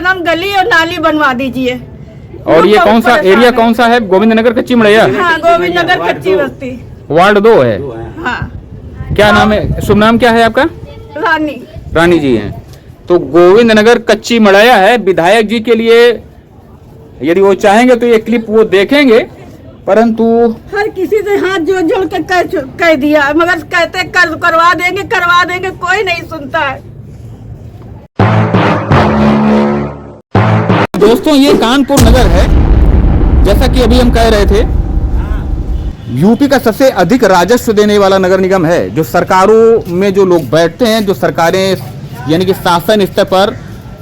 नाम गली और नाली बनवा दीजिए। और ये कौन सा एरिया कौन सा है? गोविंद नगर कच्ची मड़ैया। हाँ, गोविंद नगर कच्ची बस्ती, वार्ड 2 है। हाँ। क्या नाम है? शुभ नाम क्या है आपका? रानी। रानी जी हैं। तो गोविंद नगर कच्ची मड़ैया है। विधायक जी के लिए यदि वो चाहेंगे तो ये क्लिप वो देखेंगे, परंतु हर किसी से हाथ जोड़ जोड़ के कह दिया, मगर कहते करवा देंगे, कोई नहीं सुनता है। दोस्तों, ये कानपुर नगर है। जैसा कि अभी हम कह रहे थे, यूपी का सबसे अधिक राजस्व देने वाला नगर निगम है। जो सरकारों में जो लोग बैठते हैं, जो सरकारें यानी कि शासन स्तर पर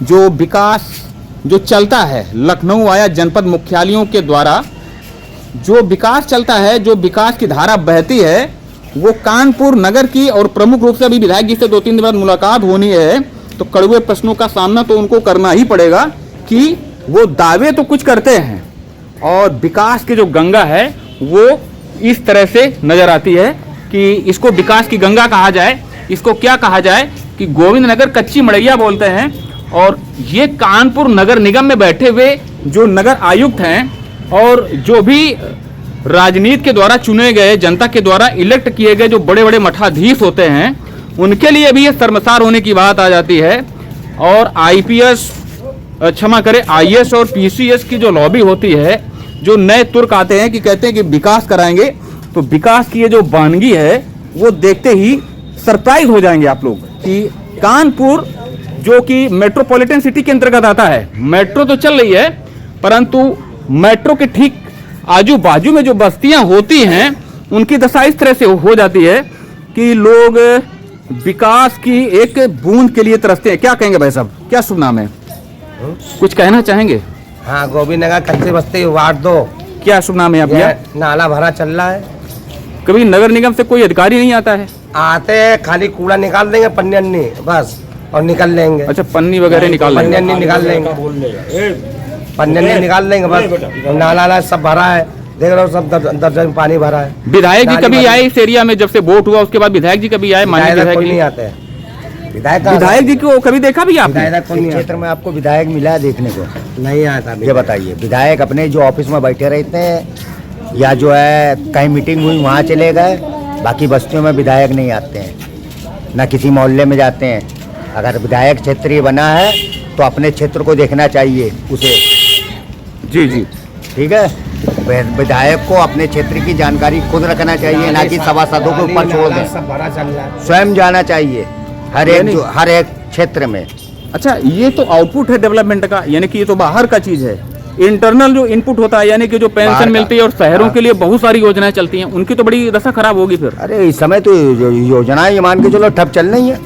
जो विकास जो चलता है, लखनऊ आया जनपद मुख्यालयों के द्वारा जो विकास चलता है, जो विकास की धारा बहती है, वो कानपुर नगर की। और प्रमुख रूप से अभी विधायक जी से 2-3 दिन बाद मुलाकात होनी है, तो कड़वे प्रश्नों का सामना तो उनको करना ही पड़ेगा कि वो दावे तो कुछ करते हैं और विकास की जो गंगा है वो इस तरह से नजर आती है कि इसको विकास की गंगा कहा जाए, इसको क्या कहा जाए कि गोविंद नगर कच्ची मड़ैया बोलते हैं। और ये कानपुर नगर निगम में बैठे हुए जो नगर आयुक्त हैं और जो भी राजनीति के द्वारा चुने गए, जनता के द्वारा इलेक्ट किए गए जो बड़े बड़े मठाधीश होते हैं, उनके लिए भी ये शर्मसार होने की बात आ जाती है। और आईपीएस, क्षमा करें, आईएएस और पीसीएस की जो लॉबी होती है, जो नए तुर्क आते हैं कि कहते हैं कि विकास कराएंगे, तो विकास की ये जो वानगी है वो देखते ही सरप्राइज हो जाएंगे आप लोग कि कानपुर जो कि मेट्रोपॉलिटन सिटी के अंतर्गत आता है, मेट्रो तो चल रही है, परंतु मेट्रो के ठीक आजू बाजू में जो बस्तियां होती हैं उनकी दशा इस तरह से हो जाती है कि लोग विकास की एक बूंद के लिए तरसते हैं। क्या कहेंगे भाई साहब, क्या शुभ नाम है? कुछ कहना चाहेंगे? हाँ, गोविंद नगर कच्ची बस्ती वार्ड 2। क्या शुभ नाम है आपका? नाला भरा चल रहा है। कभी नगर निगम से कोई अधिकारी नहीं आता है? आते हैं, खाली कूड़ा निकाल देंगे, पन्नी बस, और निकल लेंगे। अच्छा, पन्नी वगैरह निकाल लेंगे? पन्नी निकाल लेंगे, पन्नी निकाल लेंगे बस। नाला सब भरा है, देख रहे हो, सब दर्जन में पानी भरा है। विधायक जी कभी आए इस एरिया में? जब से वोट हुआ उसके बाद विधायक जी कभी आए? कोई नहीं आते हैं। विधायक जी को कभी देखा भी आपने? क्षेत्र में आपको विधायक मिला है देखने को? नहीं आता। ये बताइए, विधायक अपने जो ऑफिस में बैठे रहते हैं या जो है कहीं मीटिंग हुई वहाँ चले गए, बाकी बस्तियों में विधायक नहीं आते हैं, ना किसी मोहल्ले में जाते हैं। अगर विधायक क्षेत्रीय बना है तो अपने क्षेत्र को देखना चाहिए उसे। जी जी, ठीक है। विधायक को अपने क्षेत्र की जानकारी खुद रखना चाहिए, ना कि सभासदों के ऊपर छोड़ दें। सब भरा चल रहा है, स्वयं जाना चाहिए हर एक क्षेत्र में। अच्छा, ये तो आउटपुट है डेवलपमेंट का, यानी कि ये तो बाहर का चीज है। इंटरनल जो इनपुट होता है, यानी कि जो पेंशन मिलती है और शहरों के लिए बहुत सारी योजनाएं चलती हैं, उनकी तो बड़ी दशा खराब होगी फिर। अरे इस समय तो योजनाएं ये मान के चलो ठप चल रही है।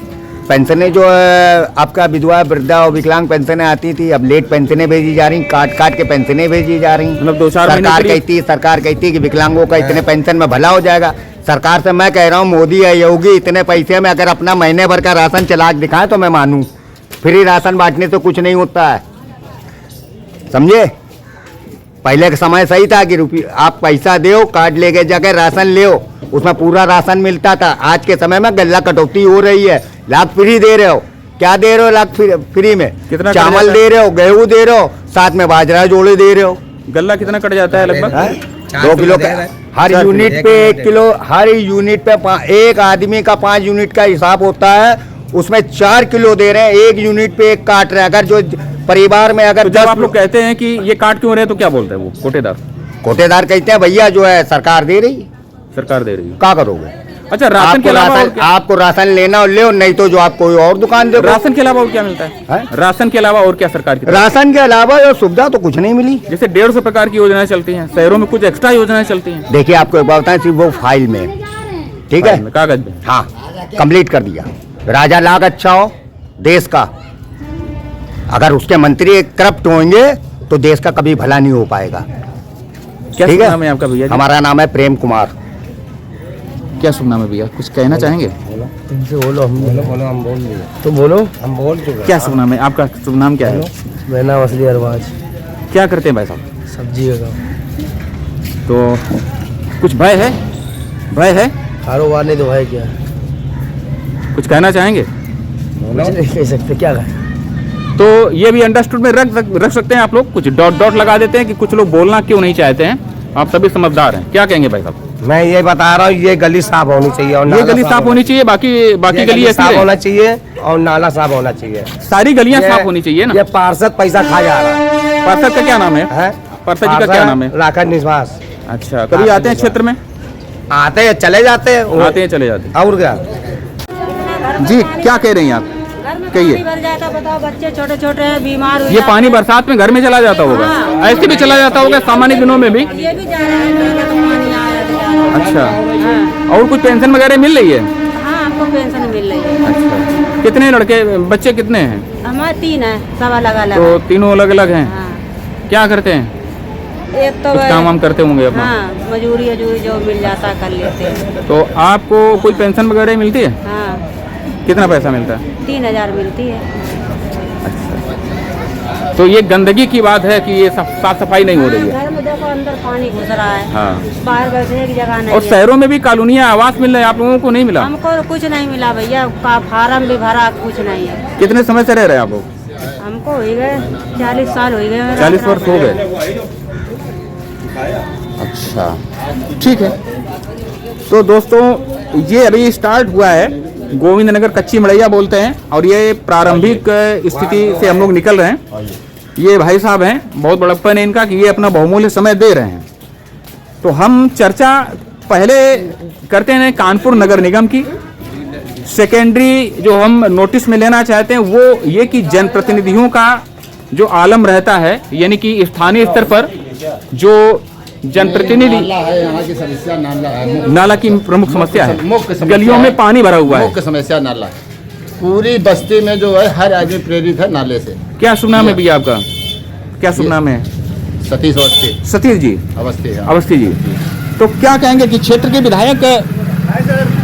पेंशनें जो है आपका विधवा, वृद्धा और विकलांग पेंशनें आती थी, अब लेट पेंशनें भेजी जा रही, काट के पेंशनें भेजी जा रही। मतलब 2-4 सरकार कहती है कि विकलांगों का इतने पेंशन में भला हो जाएगा। सरकार से मैं कह रहा हूँ, मोदी या योगी इतने पैसे में अगर अपना महीने भर का राशन चला के दिखाए तो मैं मानूं। फ्री राशन बांटने से कुछ नहीं होता है, समझे। पहले का समय सही था कि आप पैसा दो, कार्ड लेके जाकर राशन ले, उसमें पूरा राशन मिलता था। आज के समय में गल्ला कटौती हो रही है, लाख फ्री दे रहे हो। क्या दे रहे हो लाख फ्री में? कितना चावल दे रहे हो, गेहूं दे रहे हो, साथ में बाजरा जोड़े दे रहे हो। गल्ला कितना कट जाता है लगभग? 2 किलो हर यूनिट पे 1 किलो, हर यूनिट पे एक आदमी का 5 यूनिट का हिसाब होता है, उसमें 4 किलो दे रहे हैं। 1 यूनिट पे 1 काट रहे हैं। अगर जो परिवार में अगर तो जब आप लोग कहते हैं कि ये काट क्यों रहे हैं तो क्या बोलते हैं वो कोटेदार कहते हैं भैया जो है सरकार दे रही है, सरकार दे रही है, क्या करोगे? अच्छा, राशन के अलावा आपको राशन लेना हो ले, नहीं तो जो आप कोई और दुकान दे। राशन के अलावा और क्या मिलता है? राशन के अलावा और क्या सरकार की? राशन के अलावा और सुविधा तो कुछ नहीं मिली। जैसे 150 प्रकार की योजनाएं चलती हैं, शहरों में कुछ एक्स्ट्रा योजनाएं चलती हैं। देखिए आपको एक बात बताएं, सिर्फ वो फाइल में, ठीक है, कागज में। हाँ, कंप्लीट कर दिया। राजा लाख अच्छा हो देश का, अगर उसके मंत्री करप्ट होंगे तो देश का कभी भला नहीं हो पाएगा। क्या नाम है आपका भैया? हमारा नाम है प्रेम कुमार। क्या सुनना है भैया, कुछ कहना चाहेंगे? तुमसे बोलो, हम बोल दिए। तुम बोलो, हम बोल चुके। क्या शुभ नाम है आपका? शुभ नाम क्या है? मेरा नाम असली अरबाज। क्या करते हैं भाई साहब? सब्जी का काम। तो कुछ भय है? भय है? कारोबार नहीं तो भय क्या? कुछ कहना चाहेंगे? कुछ नहीं कह सकते, क्या कहें। तो ये भी अंडरस्टूड में रख सकते हैं आप लोग, कुछ डॉट डॉट लगा देते हैं कि कुछ लोग बोलना क्यों नहीं चाहते हैं। आप सभी समझदार हैं। क्या कहेंगे भाई साहब? मैं ये बता रहा हूँ, ये गली साफ होनी चाहिए और ये नाला गली साफ होनी चाहिए, बाकी ये गली ऐसी साफ है। होना चाहिए और नाला साफ होना चाहिए। सारी गलियां ये- साफ होनी चाहिए ना। ये पार्षद पैसा खा जा रहा है। पार्षद का क्या नाम है? पार्षद जी का क्या नाम है? राकेश निवास। अच्छा, कभी आते हैं क्षेत्र में? आते हैं चले जाते हैं, आते हैं चले जाते और क्या। हैं। जी क्या कह रही हैं आप? कहिए। भर जाता, बताओ बच्चे छोटे छोटे हैं, बीमार हो ये जाते पानी बरसात में घर में चला जाता होगा, ऐसे भी चला जाता होगा सामान्य दिनों में भी। हैं। ये भी जा रहा है, कहीं का तो पानी आया तो जा रहा है। अच्छा, और कुछ पेंशन वगैरह मिल रही है? हाँ, हमको पेंशन मिल रही है। अच्छा, कितने लड़के बच्चे कितने हैं? हमारे 3 है, सब अलग अलग तो है। तीनों अलग अलग हैं। हाँ, क्या करते हैं? एक तो कुछ काम वाम करते होंगे अपना? हाँ, मजूरी अजूरी जो मिल जाता है कर लेते हैं। तो आपको कोई पेंशन वगैरह मिलती है? हाँ, कितना पैसा मिलता है? 3000 मिलती है। तो ये गंदगी की बात है कि ये साफ सफाई नहीं हो रही है। घर में देखो अंदर पानी घुस रहा है, हाँ, बाहर बैठने की जगह नहीं और है। शहरों में भी कॉलोनियाँ आवास मिल रहे हैं, आप लोगों को नहीं मिला? हमको कुछ नहीं मिला भैया, का फार्म भी भरा, कुछ नहीं है। कितने समय से रह रहे हैं आप लोग? हमको हो गए 40 साल हो गए। 40 वर्ष हो गए। अच्छा, ठीक है। तो दोस्तों ये अभी स्टार्ट हुआ है, गोविंद नगर कच्ची मड़ैया बोलते हैं, और ये प्रारंभिक स्थिति से हम लोग निकल रहे हैं। ये भाई साहब हैं, बहुत बड़प्पन है इनका कि ये अपना बहुमूल्य समय दे रहे हैं। तो हम चर्चा पहले करते हैं कानपुर नगर निगम की। सेकेंडरी जो हम नोटिस में लेना चाहते हैं वो ये कि जनप्रतिनिधियों का जो आलम रहता है, यानी कि स्थानीय स्तर पर जो जनप्रतिनिधि, नाला है, यहाँ की समस्या नाला है। नाला की प्रमुख समस्या मुख्य है, समस्या गलियों में पानी भरा हुआ है। मुख्य समस्या नाला है। पूरी बस्ती में जो है हर आदमी प्रेरित है नाले से। क्या शुभ नाम है भैया आपका? क्या शुभ नाम है? सतीश अवस्थी सतीश जी, अवस्थी है। अवस्थी जी। तो क्या कहेंगे कि क्षेत्र के विधायक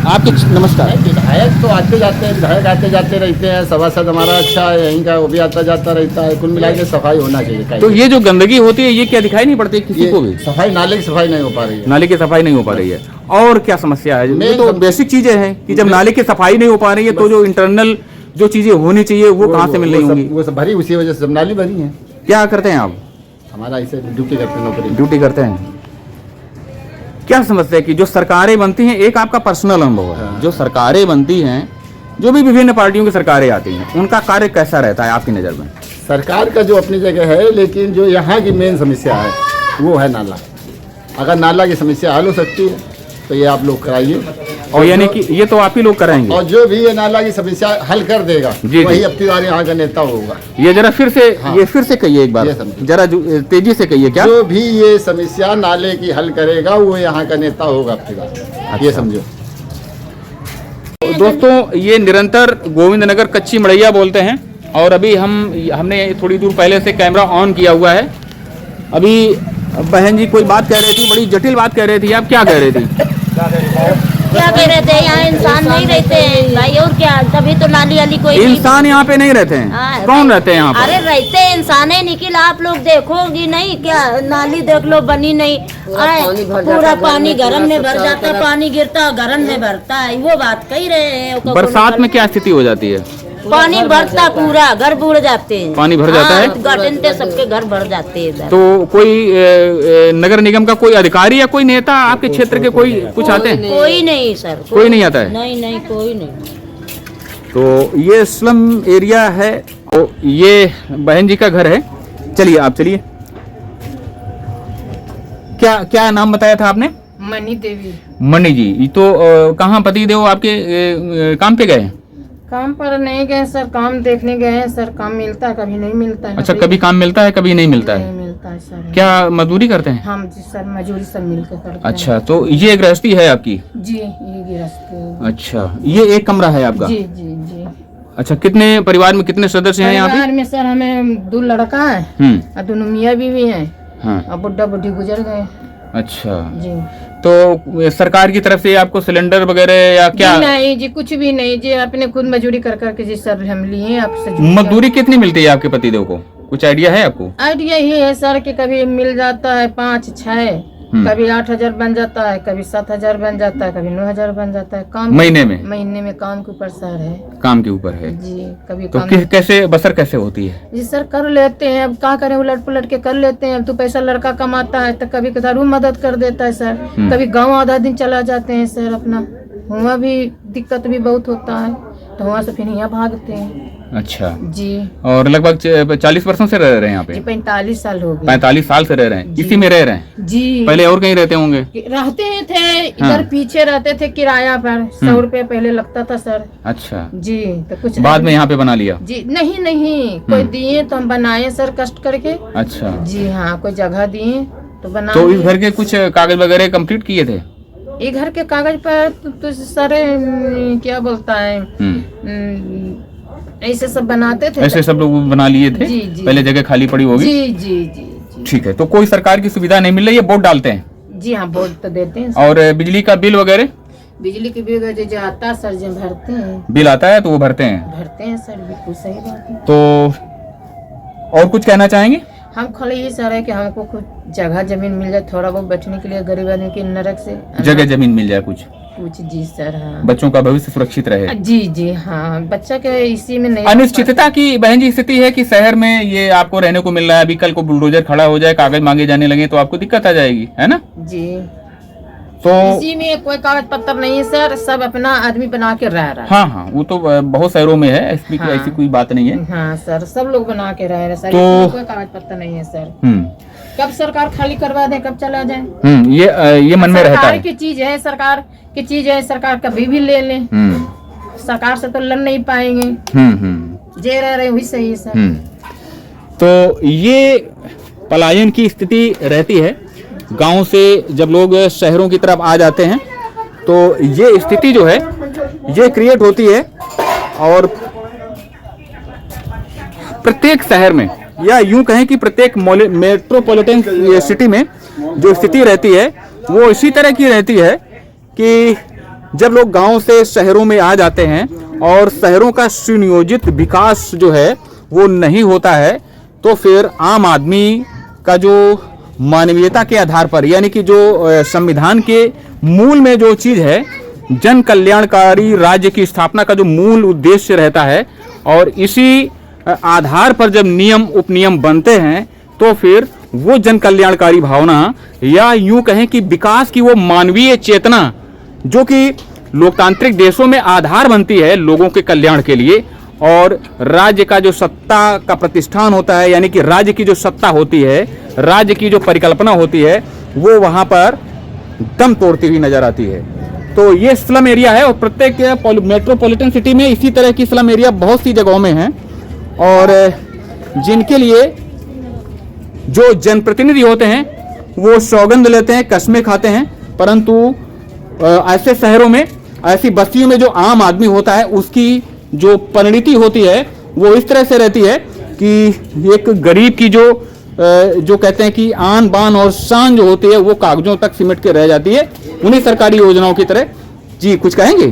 आपके, नमस्कार। विधायक तो आते जाते हैं, विधायक आते जाते रहते हैं। सभासद हमारा अच्छा है यहीं का, वो भी आता जाता रहता है। कुल मिला के सफाई होना चाहिए। तो ये जो गंदगी होती है ये क्या दिखाई नहीं पड़ती किसी ये को भी? सफाई, नाले की सफाई नहीं हो पा रही है। नाले की सफाई नहीं हो पा रही है। और क्या समस्या है? ये मेन तो सम- बेसिक चीजें हैं कि जब नाले की सफाई नहीं हो पा रही है तो जो इंटरनल जो चीजें होनी चाहिए वो कहाँ से मिल रही होंगी? वो सब भरी उसी वजह से सब नाली भरी है। क्या करते हैं आप? हमारा ऐसे ड्यूटी करते हैं, नौकरी। ड्यूटी करते हैं। क्या समझते हैं कि जो सरकारें बनती हैं, एक आपका पर्सनल अनुभव है, हाँ। जो सरकारें बनती हैं, जो भी विभिन्न पार्टियों की सरकारें आती हैं, उनका कार्य कैसा रहता है आपकी नज़र में? सरकार का जो अपनी जगह है, लेकिन जो यहाँ की मेन समस्या है वो है नाला। अगर नाला की समस्या हल हो सकती है तो ये आप लोग कराइए। और यानी जो- कि ये तो आप ही लोग कराएंगे। और जो भी ये नाला की समस्या हल कर देगा जी। वही अब की बार यहाँ का नेता होगा। ये जरा फिर से, हाँ। ये फिर से कहिए एक बार, ये समझिए। जरा तेजी से कहिए। क्या? जो भी ये समस्या नाले की हल करेगा वो यहाँ का नेता होगा अब की बार, ये समझो। दोस्तों ये निरंतर गोविंद नगर कच्ची मड़ैया बोलते हैं, और अभी हमने थोड़ी दूर पहले से कैमरा ऑन किया हुआ है। अभी बहन जी कोई बात कह रही थी, बड़ी जटिल बात कह रही थी। आप क्या कह रही थी? क्या कह रहे थे, यहाँ इंसान नहीं रहते हैं भाई, और क्या, तभी तो नाली वाली कोई नहीं। इंसान यहाँ पे नहीं रहते हैं। हाँ, कौन रहते हैं यहाँ पर? अरे रहते हैं इंसान है, निखिल आप लोग देखोगी नहीं क्या, नाली देख लो बनी नहीं, पूरा पानी घरन में भर जाता है, पानी गिरता घरन में भरता है, वो बात कही रहे हैं। बरसात में क्या स्थिति हो जाती है? पानी भरता, पूरा घर बुड़ जाते हैं। पानी भर जाता है? गार्डन सबके घर भर जाते हैं इधर। तो कोई नगर निगम का कोई अधिकारी या कोई नेता आपके क्षेत्र के कोई कुछ आते हैं? कोई नहीं सर, कोई नहीं आता है? नहीं नहीं कोई नहीं। तो ये स्लम एरिया है। तो ये बहन जी का घर है। चलिए आप चलिए। क्या क्या नाम बताया था आपने? मनी देवी। मणि जी। ये तो कहाँ पति देव आपके काम पे गए? काम पर नहीं गए सर, काम देखने गए हैं सर। काम मिलता है, कभी नहीं मिलता है। अच्छा, कभी काम मिलता है, कभी नहीं मिलता नहीं है। मिलता है सर। क्या मजदूरी करते हैं? हम जी सर मजदूरी सब मिलकर करते हैं। अच्छा, तो ये गृहस्थी है आपकी? जी, ये गिरफ्त। अच्छा, ये एक कमरा है आपका? जी जी जी। अच्छा, कितने परिवार में कितने सदस्य हैं यहाँ पे? परिवार में सर हमें 2 लड़का है और दोनों मियाँ बीवी हैं, हाँ। और बुढ़ा बुढ़ी गुजर गए। अच्छा, जी। तो सरकार की तरफ से आपको सिलेंडर वगैरह या क्या? जी नहीं जी, कुछ भी नहीं जी, अपने खुद मजदूरी कर करके जी सब हम लिए आपसे। मजदूरी कितनी मिलती है आपके पतिदेव को? कुछ आइडिया है आपको? आइडिया ये है सर कि कभी मिल जाता है 5-6, कभी 8,000 बन जाता है, कभी 7,000 बन जाता है, कभी 9,000 बन जाता है। काम महीने में? महीने में काम के ऊपर सर है। काम के ऊपर है जी। कभी तो काम कैसे बसर कैसे होती है? जी सर कर लेते हैं, अब क्या करें, उलट पुलट के कर लेते हैं। अब तो पैसा लड़का कमाता है तो कभी कदार वो मदद कर देता है सर। कभी गांव आधा दिन चला जाते हैं सर अपना, वहाँ भी दिक्कत भी बहुत होता है तो वहाँ से फिर यहाँ भागते हैं। अच्छा जी। और लगभग 40 वर्षों से रह रहे हैं यहाँ पे? जी 45 साल हो गए। 45 साल से रह रहे हैं, इसी में रह रहे हैं? जी। पहले और कहीं रहते होंगे? रहते थे इधर हाँ। पीछे रहते थे किराया पर, 100 रुपए पहले लगता था सर। अच्छा। जी। तो कुछ बाद में यहाँ पे बना लिया? जी नहीं कोई दिए तो हम बनाए सर कष्ट करके। अच्छा। जी हाँ, कोई जगह दिए तो बना। तो इस घर के कुछ कागज वगैरह कंप्लीट किए थे? ये घर के कागज पर तो सर क्या बोलता है, ऐसे सब बनाते थे। ऐसे सब लोग बना लिए थे? जी, जी। पहले जगह खाली पड़ी होगी? जी जी जी जी। ठीक है। तो कोई सरकार की सुविधा नहीं मिल रही है? वोट डालते हैं? जी हाँ, वोट तो देते हैं। और बिजली का बिल वगैरह? बिजली के बिल जो आता है सर, जो भरते हैं। बिल आता है तो वो भरते हैं सर, बिल्कुल सही बात है। तो और कुछ कहना चाहेंगे? हम खाली ये सर है कि हमको कुछ जगह जमीन मिल जाए, थोड़ा बहुत बैठने के लिए, गरीब आदमी के नरक से जगह जमीन मिल जाए कुछ? जी सर। हाँ। बच्चों का भविष्य सुरक्षित रहे? जी हाँ, बच्चा के इसी में नहीं। अनिश्चितता की बहन जी स्थिति है कि शहर में ये आपको रहने को मिल रहा है, अभी कल को बुलडोजर खड़ा हो जाए, कागज मांगे जाने लगे तो आपको दिक्कत आ जाएगी, है ना? जी। तो इसी में कोई कागज पत्र नहीं है सर, सब अपना आदमी बना के रह रहा है। हाँ, वो तो बहुत शहरों में है, इसमें हाँ। ऐसी कोई बात नहीं है। हाँ सर, सब लोग बना के रह रहे हैं सर, तो इसमें कोई कागज पत्र नहीं है सर। कब सरकार खाली करवा दे, कब चला जाए, ये मन में रहता सरकार है। की चीज है, सरकार की चीज है, सरकार कभी भी ले ले। सरकार से तो लड़ नहीं पाएंगे। जे रह रहे वही सही है सर। तो ये पलायन की स्थिति रहती है, गांव से जब लोग शहरों की तरफ आ जाते हैं तो ये स्थिति जो है ये क्रिएट होती है। और प्रत्येक शहर में या यूं कहें कि प्रत्येक मेट्रोपॉलिटन सिटी में जो स्थिति रहती है वो इसी तरह की रहती है कि जब लोग गांव से शहरों में आ जाते हैं और शहरों का सुनियोजित विकास जो है वो नहीं होता है तो फिर आम आदमी का जो मानवीयता के आधार पर, यानी कि जो संविधान के मूल में जो चीज है, जन कल्याणकारी राज्य की स्थापना का जो मूल उद्देश्य रहता है, और इसी आधार पर जब नियम उपनियम बनते हैं तो फिर वो जन कल्याणकारी भावना या यूं कहें कि विकास की वो मानवीय चेतना जो कि लोकतांत्रिक देशों में आधार बनती है लोगों के कल्याण के लिए, और राज्य का जो सत्ता का प्रतिष्ठान होता है, यानी कि राज्य की जो सत्ता होती है, राज्य की जो परिकल्पना होती है, वो वहां पर दम तोड़ती हुई नजर आती है। तो ये स्लम एरिया है और प्रत्येक मेट्रोपॉलिटन सिटी में इसी तरह की स्लम एरिया बहुत सी जगहों में हैं, और जिनके लिए जो जनप्रतिनिधि होते हैं वो सौगंध लेते हैं, कस्में खाते हैं, परंतु ऐसे शहरों में, ऐसी बस्तियों में जो आम आदमी होता है उसकी जो परिणति होती है वो इस तरह से रहती है कि एक गरीब की जो कहते हैं कि आन बान और शान जो होती है वो कागजों तक सिमट के रह जाती है, उन्हीं सरकारी योजनाओं की तरह। जी कुछ कहेंगे?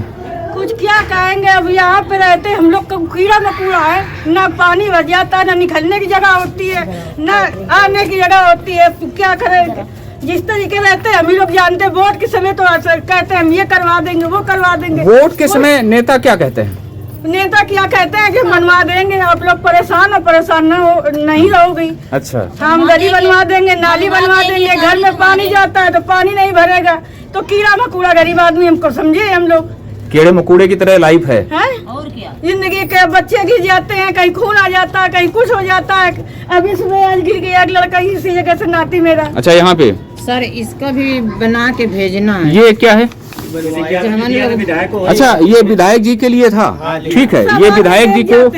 कुछ क्या कहेंगे, अब यहाँ पे रहते हम लोग को कीड़ा मकोड़ा है, ना पानी भर जाता है, ना निकलने की जगह होती है, ना आने की जगह होती है। क्या करें, जिस तरीके रहते हैं हम ही लोग जानते हैं। वोट के समय तो कहते हैं हम ये करवा देंगे, वो करवा देंगे। वोट के समय नेता क्या कहते हैं? नेता क्या कहते हैं कि मनवा देंगे, आप लोग परेशान हो, परेशान नहीं रहोगी। अच्छा। हम गली बनवा देंगे, नाली बनवा देंगे, घर में पानी जाता है तो पानी नहीं भरेगा, तो कीड़ा मकोड़ा गरीब आदमी हमको समझे हम लोग कीड़े मकोड़े की तरह लाइफ है। और क्या, जिंदगी के बच्चे गिर जाते हैं, कहीं खून आ जाता है, कहीं कुछ हो जाता है। अभी सुबह आज गिर गया एक लड़का इसी जगह से, नाती मेरा। अच्छा, यहाँ पे सर इसका भी बना के भेजना है। ये क्या है? अच्छा, ये विधायक जी के लिए था। ठीक है, ये विधायक जी को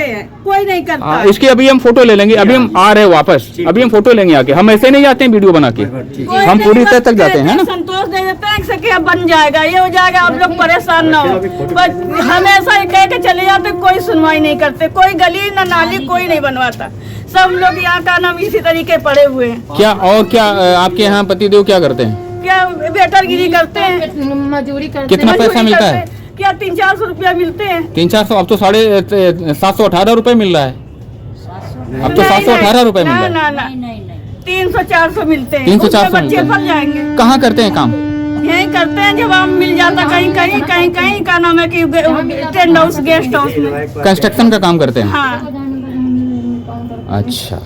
कोई नहीं करता। इसकी अभी हम फोटो ले लेंगे, अभी हम आ रहे हैं वापस, अभी हम फोटो लेंगे आके। हम ऐसे नहीं जाते हैं वीडियो बना के, हम पूरी तरह तक जाते हैं ना। संतोष दे देते हैं कि अब बन जाएगा, ये हो जाएगा, आप लोग परेशान ना हो। बस हमेशा ही कह के चले जाते, कोई सुनवाई नहीं करते, कोई गली न नाली कोई नहीं बनवाता। सब लोग यहाँ का नाम इसी तरीके पड़े हुए हैं। क्या और क्या आपके यहाँ पतिदेव क्या करते हैं? क्या बेटरगिरी करते हैं, मजदूरी करते कितना हैं। पैसा मिलता है? क्या 300-400 रुपया मिलते हैं? 300-400? अब तो 718 रुपए मिल रहा है। अब तो 718 रुपए मिल रहा है। ना नहीं नहीं नहीं, 300-400 मिलते हैं। 300-400 उसमें बच्चे मिलते पल जाएंगे। कहाँ करते हैं काम? यही करते हैं, जब हम मिल जाता कहीं कहीं कहीं कहीं का नाम है कि टेंट हाउस, गेस्ट हाउस में कंस्ट्रक्शन का काम करते हैं। हाँ, अच्छा,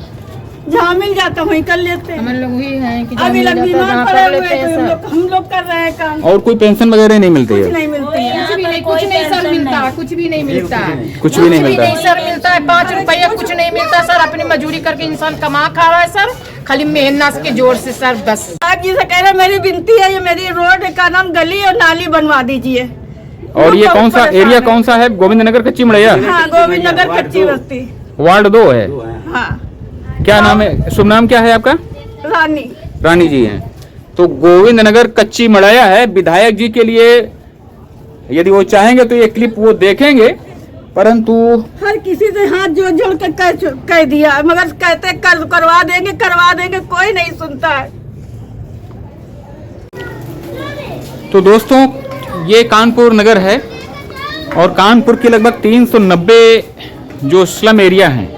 जहाँ मिल जाता वहीं कर लेते हैं। हम लोग भी हैं कि जहाँ अभी मिल लग जाता है बीमार वहाँ पड़े कर हुए लेते हैं, हैं तो सर। हम लोग कर रहे हैं काम। और कोई पेंशन वगैरह नहीं मिलती कुछ है? नहीं मिलती है। कुछ भी नहीं, कुछ नहीं सर मिलता, कुछ भी नहीं मिलता है, कुछ भी नहीं मिलता नहीं है। सर मिलता है। 5 रुपया कुछ नहीं मिलता सर। अपनी मजदूरी करके इंसान कमा खा रहा है सर, खाली मेहनत के जोर से सर, बस। आप जी से कह रहे हैं, मेरी विनती है, ये मेरी रोड का नाम गली और नाली बनवा दीजिए। और ये हम कौन बहुत सा परेशान एरिया, हैं। कौन सा है? गोविंद नगर कच्ची मड़ैया, हाँ, गोविंद नगर कच्ची बस्ती। वार्ड 2 है। हाँ, क्या नाम है, शुभ नाम क्या है आपका? रानी। रानी जी हैं। तो गोविंद नगर कच्ची मड़ैया है। विधायक जी के लिए यदि वो चाहेंगे तो ये क्लिप वो देखेंगे, परंतु हर किसी से हाथ जोड़ जोड़ के कह दिया, मगर कहते करवा देंगे, कोई नहीं सुनता है। तो दोस्तों, ये कानपुर नगर है और कानपुर की लगभग 390 जो स्लम एरिया हैं,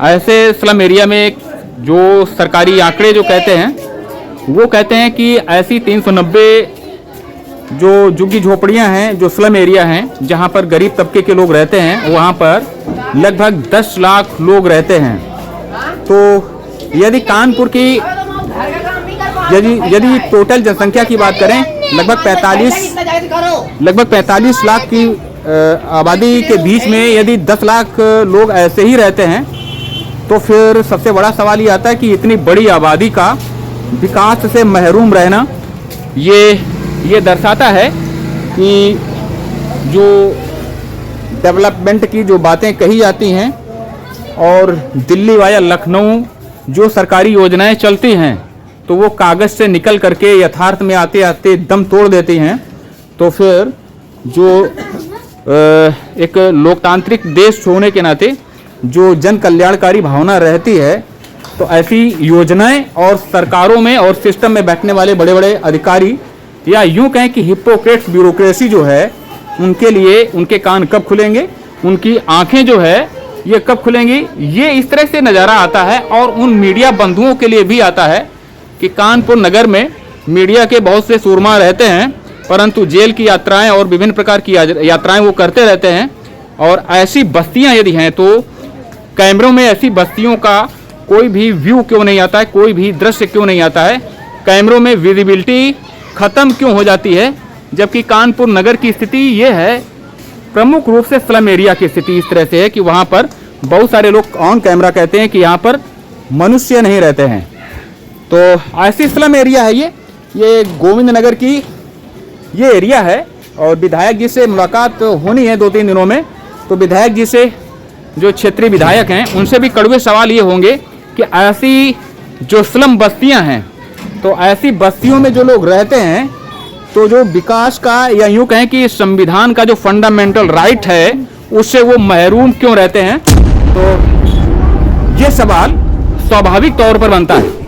ऐसे स्लम एरिया में जो सरकारी आंकड़े जो कहते हैं, वो कहते हैं कि ऐसी 390 जो झुग्गी झोपड़ियां हैं, जो स्लम एरिया हैं, जहां पर गरीब तबके के लोग रहते हैं, वहां पर लगभग 10 लाख लोग रहते हैं। तो यदि कानपुर की यदि टोटल जनसंख्या की बात करें, लगभग 45 लाख की आबादी के बीच में यदि 10 लाख लोग ऐसे ही रहते हैं, तो फिर सबसे बड़ा सवाल ये आता है कि इतनी बड़ी आबादी का विकास से महरूम रहना, ये दर्शाता है कि जो डेवलपमेंट की जो बातें कही जाती हैं और दिल्ली वाया लखनऊ जो सरकारी योजनाएं चलती हैं, तो वो कागज़ से निकल करके यथार्थ में आते आते दम तोड़ देती हैं। तो फिर जो एक लोकतांत्रिक देश होने के नाते जो जन कल्याणकारी भावना रहती है, तो ऐसी योजनाएं और सरकारों में और सिस्टम में बैठने वाले बड़े बड़े अधिकारी, या यूं कहें कि हिपोक्रेट्स ब्यूरोक्रेसी जो है, उनके लिए उनके कान कब खुलेंगे, उनकी आंखें जो है ये कब खुलेंगी, ये इस तरह से नज़ारा आता है। और उन मीडिया बंधुओं के लिए भी आता है कि कानपुर नगर में मीडिया के बहुत से सूरमा रहते हैं, परंतु जेल की यात्राएं और विभिन्न प्रकार की यात्राएं वो करते रहते हैं। और ऐसी बस्तियां यदि हैं, तो कैमरों में ऐसी बस्तियों का कोई भी व्यू क्यों नहीं आता है, कोई भी दृश्य क्यों नहीं आता है, कैमरों में विजिबिलिटी खत्म क्यों हो जाती है, जबकि कानपुर नगर की स्थिति ये है, प्रमुख रूप से स्लम एरिया की स्थिति इस तरह से है कि वहाँ पर बहुत सारे लोग ऑन कैमरा कहते हैं कि यहाँ पर मनुष्य नहीं रहते हैं। तो ऐसी स्लम एरिया है ये गोविंद नगर की ये एरिया है। और विधायक जी से मुलाकात होनी है 2-3 दिनों में, तो विधायक जी से जो क्षेत्रीय विधायक हैं, उनसे भी कड़वे सवाल ये होंगे कि ऐसी जो स्लम बस्तियां हैं, तो ऐसी बस्तियों में जो लोग रहते हैं, तो जो विकास का या यूं कहें कि संविधान का जो फंडामेंटल राइट है, उससे वो महरूम क्यों रहते हैं। तो ये सवाल स्वाभाविक तौर पर बनता है।